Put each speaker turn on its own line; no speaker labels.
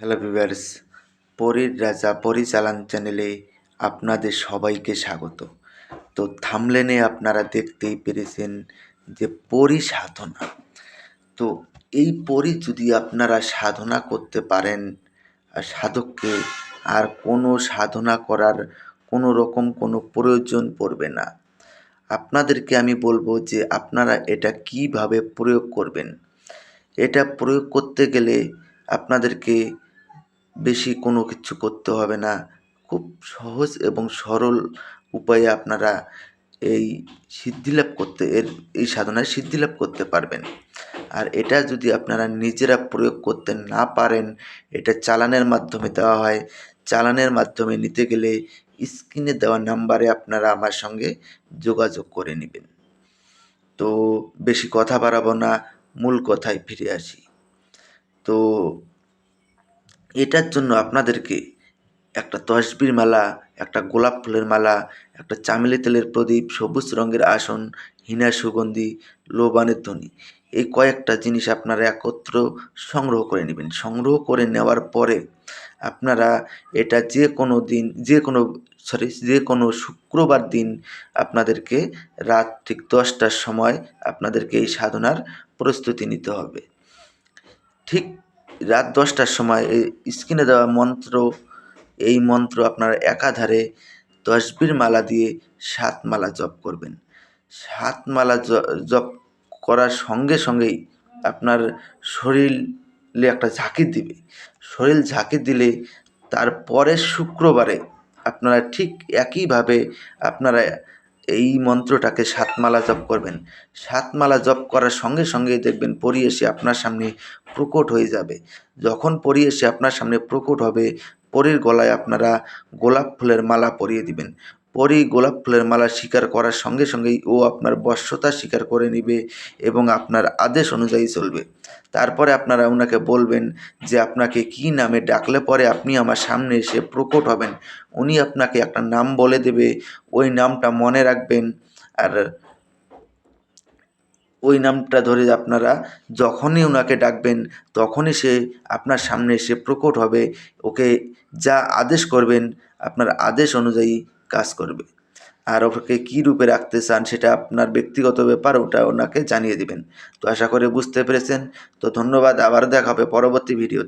Hello viewers, পরীর রাজা পরিচালন চ্যানেলে আপনাদের সবাইকে স্বাগত। তো থাম্বনেলে আপনারা দেখতেই পেরেছেন যে পরী সাধনা। তো এই পরী যদি আপনারা সাধনা করতে পারেন, আর সাধককে আর কোনো সাধনা করার কোনো রকম কোনো প্রয়োজন পড়বে না। আপনাদেরকে আমি বলবো যে আপনারা এটা কিভাবে প্রয়োগ করবেন। এটা প্রয়োগ করতে গেলে আপনাদেরকে বেশি কোনো কিছু করতে হবে না। খুব সহজ এবং সরল উপায়ে আপনারা এই এই সাধনায় সিদ্ধিলাভ করতে পারবেন। আর এটা যদি আপনারা নিজেরা প্রয়োগ করতে না পারেন, এটা চালানের মাধ্যমে দেওয়া হয়। চালানের মাধ্যমে নিতে গেলে স্ক্রিনে দেওয়া নাম্বারে আপনারা আমার সঙ্গে যোগাযোগ করে নেবেন। তো বেশি কথা বাড়াবো না, মূল কথায় ফিরে আসি। তো এটার জন্য আপনাদেরকে একটা তসবির মালা, একটা গোলাপ ফুলের মালা, একটা চামেলি তেলের প্রদীপ, সবুজ রঙের আসন, হীনা সুগন্ধি, লোবানের ধ্বনি, এই কয়েকটা জিনিস আপনারা একত্র সংগ্রহ করে নেবেন। সংগ্রহ করে নেওয়ার পরে আপনারা এটা যে কোনো শুক্রবার দিন আপনাদেরকে রাত ঠিক 10টার সময় আপনাদেরকে এই সাধনার প্রস্তুতি নিতে হবে। ঠিক রাত 10টার সময় এই স্ক্রিনে দেওয়া এই মন্ত্র আপনারা একাধারে তসবির মালা দিয়ে 7 মালা জপ করবেন। 7 মালা জপ করার সঙ্গে সঙ্গেই আপনার শরীরে একটা ঝাঁকি দিবে। শরীর ঝাঁকি দিলে তারপরের শুক্রবারে আপনারা ঠিক একইভাবে আপনারা এই মন্ত্রটাকে 7 মালা জপ করবেন। 7 মালা জপ করার সঙ্গে সঙ্গেই দেখবেন পরী এসে আপনার সামনে প্রকট হয়ে যাবে। যখন পরী এসে আপনার সামনে প্রকট হবে, পরীর গলায় আপনারা গোলাপ ফুলের মালা পরিয়ে দিবেন। পরী গোলাপ ফুলের মালা স্বীকার করার সঙ্গে সঙ্গেই ও আপনার বশ্যতা স্বীকার করে নিবে এবং আপনার আদেশ অনুযায়ী চলবে। তারপরে আপনারা ওনাকে বলবেন যে আপনাকে কী নামে ডাকলে পরে আপনি আমার সামনে এসে প্রকট হবেন। উনি আপনাকে একটা নাম বলে দেবে, ওই নামটা মনে রাখবেন। আর ওই নামটা ধরে আপনারা যখনই ওনাকে ডাকবেন তখনই সে আপনার সামনে এসে প্রকট হবে। ওকে যা আদেশ করবেন আপনার আদেশ অনুযায়ী কাজ করবে। আর ওকে কী রূপে রাখতে চান সেটা আপনার ব্যক্তিগত ব্যাপার, ওটা ওনাকে জানিয়ে দিবেন। তো আশা করি বুঝতে পেরেছেন। তো ধন্যবাদ, আবার দেখা হবে পরবর্তী ভিডিওতে।